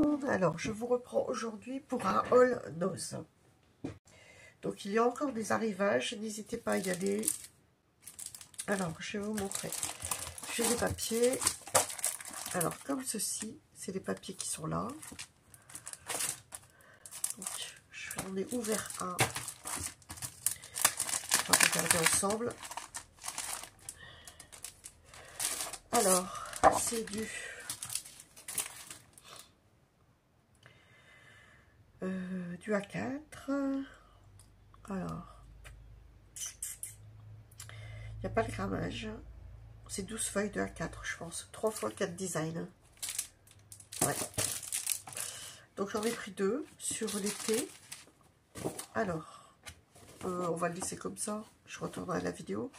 monde, alors je vous reprends aujourd'hui pour un haul noz. Donc il y a encore des arrivages, n'hésitez pas à y aller. Alors je vais vous montrer. J'ai des papiers, alors comme ceci, c'est les papiers qui sont là. Donc j'en ai ouvert un, on va regarder ensemble. Alors c'est du A4. Alors, il n'y a pas le grammage. C'est 12 feuilles de A4, je pense. 3 x 4 designs. Ouais. Donc, j'en ai pris 2 sur l'été. Alors, on va le laisser comme ça. Je retournerai à la vidéo.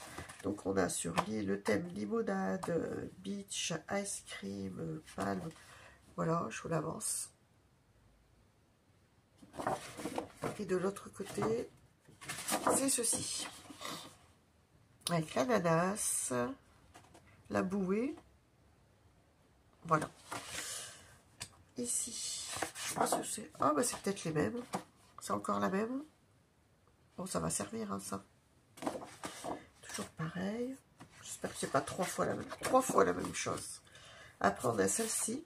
Donc, on a sur le thème limonade, beach, ice cream, palme. Voilà, je vous l'avance. Et de l'autre côté, c'est ceci. Avec l'ananas, la bouée. Voilà. Ici, je pense que c'est... Ah, bah c'est peut-être les mêmes. C'est encore la même. Bon, ça va servir, hein, ça. Toujours pareil. J'espère que c'est pas 3 fois la même chose. Après, on a celle-ci.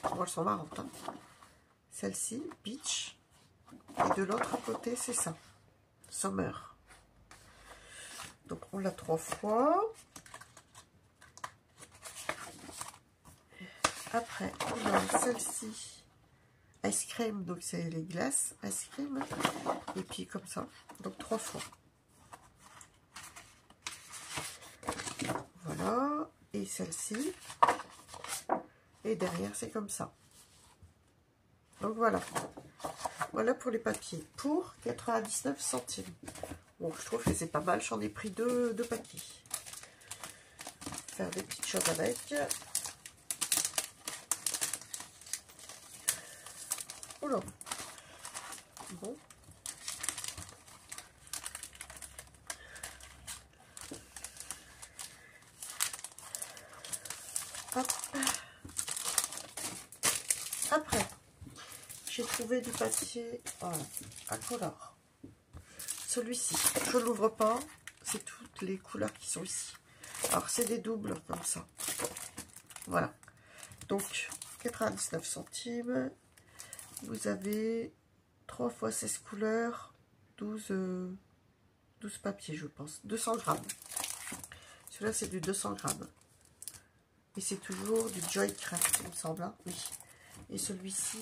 Bon, elles sont marrantes, hein. Celle-ci, beach. Et de l'autre côté, c'est ça. Summer. Donc, on l'a 3 fois. Après, on a celle-ci. Ice cream, donc c'est les glaces. Ice cream. Et puis, comme ça. Donc, 3 fois. Voilà. Et celle-ci. Et derrière, c'est comme ça. Donc, voilà. Voilà pour les papiers. Pour 99 centimes. Bon, je trouve que c'est pas mal. J'en ai pris deux paquets. Faire des petites choses avec. Oula. Bon. Hop. Après, j'ai trouvé du papier à couleur. Celui-ci, je ne l'ouvre pas. C'est toutes les couleurs qui sont ici. Alors, c'est des doubles comme ça. Voilà. Donc, 99 centimes. Vous avez 3 x 16 couleurs. 12 papiers, je pense. 200 grammes. Celui-là, c'est du 200 grammes. Et c'est toujours du Joy Craft, il me semble. Hein, oui. Et celui-ci,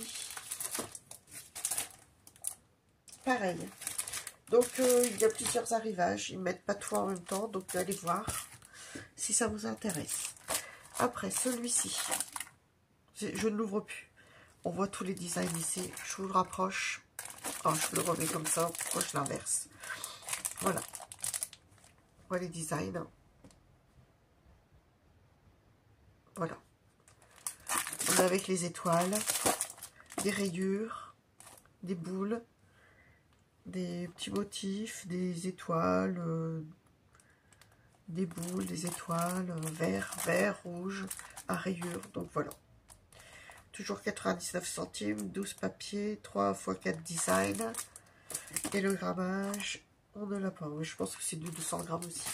pareil. Donc, il y a plusieurs arrivages. Ils ne mettent pas tout en même temps. Donc, allez voir si ça vous intéresse. Après, celui-ci, je ne l'ouvre plus. On voit tous les designs ici. Je vous le rapproche. Oh, je le remets comme ça. Pourquoi je l'inverse? Voilà. Voilà les designs. Voilà. On a avec les étoiles, des rayures, des boules, des petits motifs, des étoiles, des boules, des étoiles, vert, rouge, à rayures. Donc voilà. Toujours 99 centimes, 12 papiers, 3 x 4 designs. Et le grammage, on ne l'a pas. Mais je pense que c'est du 200 grammes aussi.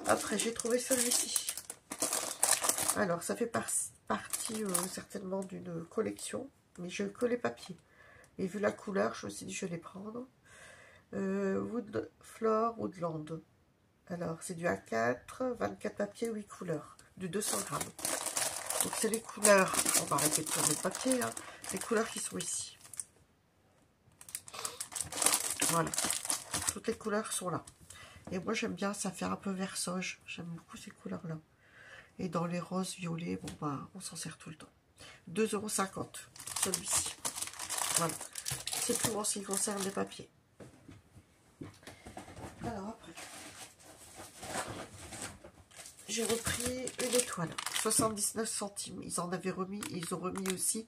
Après, j'ai trouvé celui-ci. Alors, ça fait partie certainement d'une collection. Mais je que les papiers. Et vu la couleur, je me suis dit je vais les prendre. Woodland. Alors, c'est du A4, 24 papiers, 8 couleurs. Du 200 grammes. Donc, c'est les couleurs. On va arrêter de tourner le papier. Hein, les couleurs qui sont ici. Voilà. Toutes les couleurs sont là. Et moi, j'aime bien, ça fait un peu vert sauge. J'aime beaucoup ces couleurs-là. Et dans les roses, violets, bon, bah, on s'en sert tout le temps. 2,50 €, celui-ci. Voilà. C'est tout en ce qui concerne les papiers. Alors, après, j'ai repris une étoile. 79 centimes. Ils en avaient remis. Ils ont remis aussi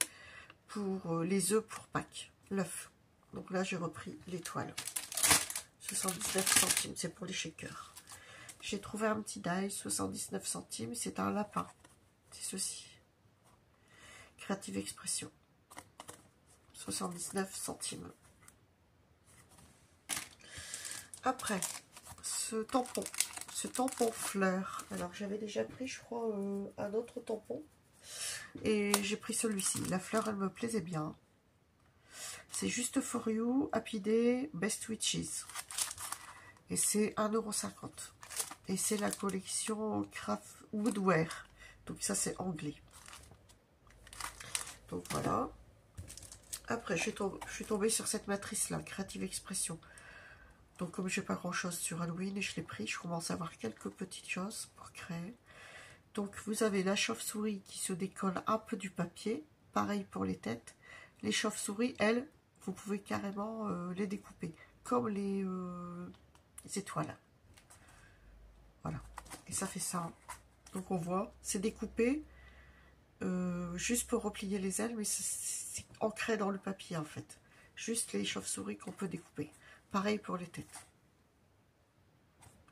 pour les œufs pour Pâques. L'œuf. Donc là, j'ai repris l'étoile. 79 centimes. C'est pour les shakers. J'ai trouvé un petit die, 79 centimes. C'est un lapin. C'est ceci. Creative Expression. 79 centimes. Après, ce tampon fleur. Alors, j'avais déjà pris, je crois, un autre tampon. Et j'ai pris celui-ci. La fleur, elle me plaisait bien. C'est Juste For You, Happy Day, Best Witches. Et c'est 1,50 €. Et c'est la collection Craft Woodwear. Donc ça, c'est anglais. Donc voilà. Après, je suis tombée sur cette matrice-là, Creative Expression. Donc comme je n'ai pas grand-chose sur Halloween, je l'ai pris. Je commence à avoir quelques petites choses pour créer. Donc vous avez la chauve-souris qui se décolle un peu du papier. Pareil pour les têtes. Les chauves-souris, elles, vous pouvez carrément les découper. Comme les étoiles. Voilà. Et ça fait ça. Donc on voit, c'est découpé. Juste pour replier les ailes, mais c'est ancré dans le papier en fait. Juste les chauves-souris qu'on peut découper. Pareil pour les têtes.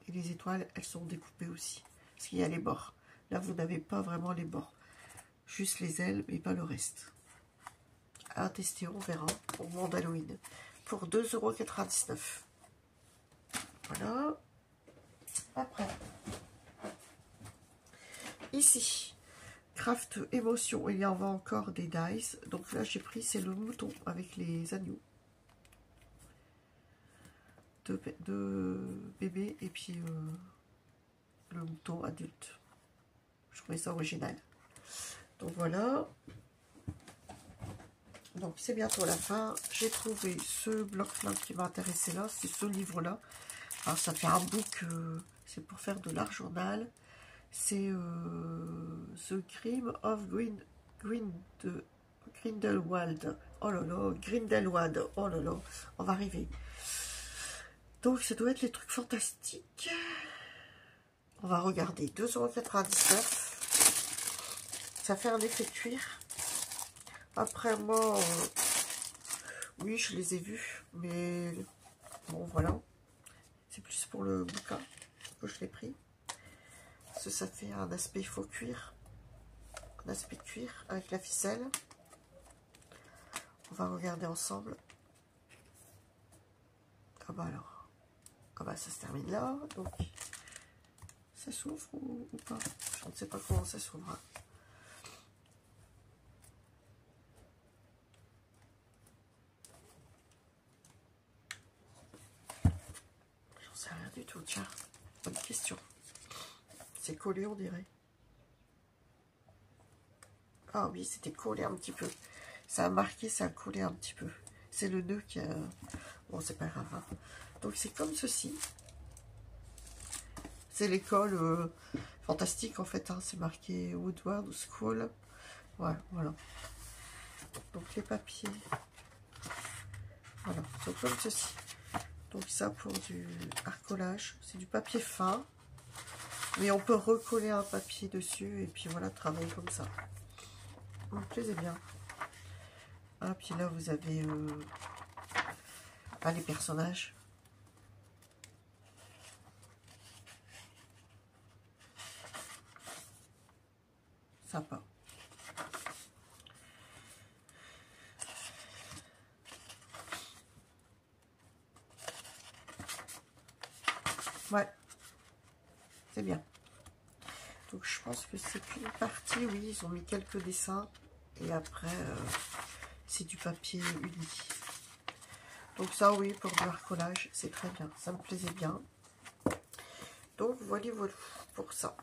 Et les étoiles, elles sont découpées aussi. Parce qu'il y a les bords. Là, vous n'avez pas vraiment les bords. Juste les ailes, mais pas le reste. À tester, on verra. Au monde Halloween. Pour 2,99 €. Voilà. Après. Ici. Craft Émotion, il y en a encore des dice. Donc là, j'ai pris, c'est le mouton avec les agneaux. Deux bébés et puis le mouton adulte. Je trouvais ça original. Donc voilà. Donc c'est bientôt la fin. J'ai trouvé ce bloc-là qui m'a intéressé là. C'est ce livre-là. Alors ça fait un book, c'est pour faire de l'art journal. C'est The Crime of Grindelwald. Oh là là, Grindelwald. Oh là là, on va arriver. Donc ça doit être les trucs fantastiques. On va regarder. 2,99 €. Ça fait un effet cuir. Après moi, oui, je les ai vus. Mais bon, voilà. C'est plus pour le bouquin que je l'ai pris. Parce que ça fait un aspect faux cuir. Un aspect cuir avec la ficelle. On va regarder ensemble. Ah bah alors. Ah bah ça se termine là. Donc ça s'ouvre ou pas? Je ne sais pas comment ça s'ouvre. J'en sais rien du tout. Tiens, bonne question. C'est collé, on dirait. Ah oui, c'était collé un petit peu. Ça a marqué, ça a collé un petit peu. C'est le nœud qui a... Bon, c'est pas grave. Hein. Donc, c'est comme ceci. C'est l'école fantastique, en fait. Hein. C'est marqué Woodward School. Ouais, voilà. Donc, les papiers. Voilà, sont comme ceci. Donc, ça pour du arcolage. C'est du papier fin. Mais on peut recoller un papier dessus. Et puis, voilà, travailler comme ça. Ça me plaisait bien. Ah, puis là, vous avez les personnages. Sympa. Ouais. C'est bien. Donc, je pense que c'est qu'une partie. Oui, ils ont mis quelques dessins. Et après, c'est du papier uni. Donc ça, oui, pour du recollage, c'est très bien. Ça me plaisait bien. Donc, voilà, voilà pour ça.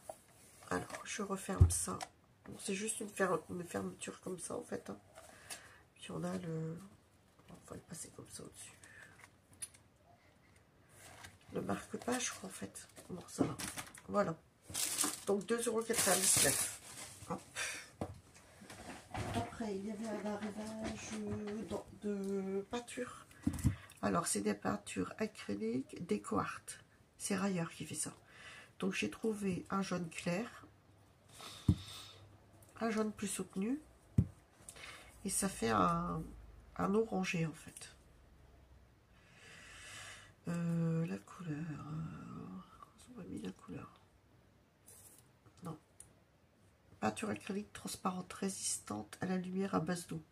Alors, je referme ça. Bon, c'est juste une fermeture comme ça, en fait. Hein. Puis, on a le... On va le passer comme ça au-dessus. Ne marque pas, je crois, en fait. Bon, ça va. Voilà. Donc, 2,99 €. Après, il y avait un arrivage de peinture. Alors, c'est des peintures acryliques déco art. C'est Rayer qui fait ça. Donc, j'ai trouvé un jaune clair, un jaune plus soutenu, et ça fait un orangé, en fait. La couleur... on m'a mis la couleur. Non. Peinture acrylique transparente, résistante à la lumière à base d'eau.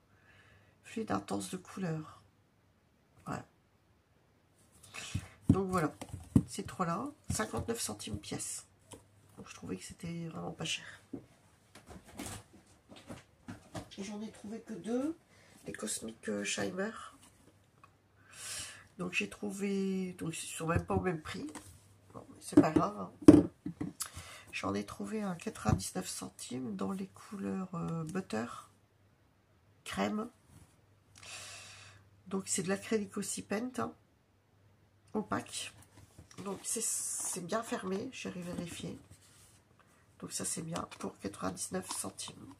Fluide intense de couleur. Ouais. Donc voilà, ces trois-là, 59 centimes pièce. Donc je trouvais que c'était vraiment pas cher. Et j'en ai trouvé que deux, les Cosmic Shimmer. Donc j'ai trouvé, donc ils sont même pas au même prix. Bon, mais c'est pas grave. Hein. J'en ai trouvé un 99 centimes dans les couleurs butter, crème. Donc c'est de l'acrylique aussi peinte, hein, opaque. Donc c'est bien fermé, j'ai vérifié. Donc ça c'est bien pour 99 centimes.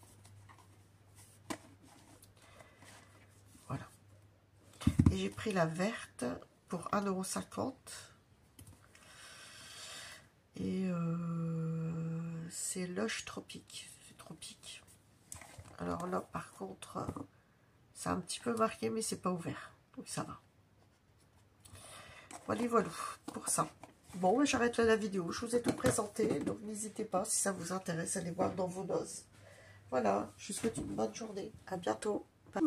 Voilà. Et j'ai pris la verte pour 1,50 €. Et c'est Lush Tropique. C'est tropique. Alors là par contre, c'est un petit peu marqué mais c'est pas ouvert. Donc ça va. Voilà pour ça. Bon, j'arrête là la vidéo. Je vous ai tout présenté. Donc n'hésitez pas si ça vous intéresse à aller voir dans vos noces. Voilà, je vous souhaite une bonne journée. À bientôt. Bye.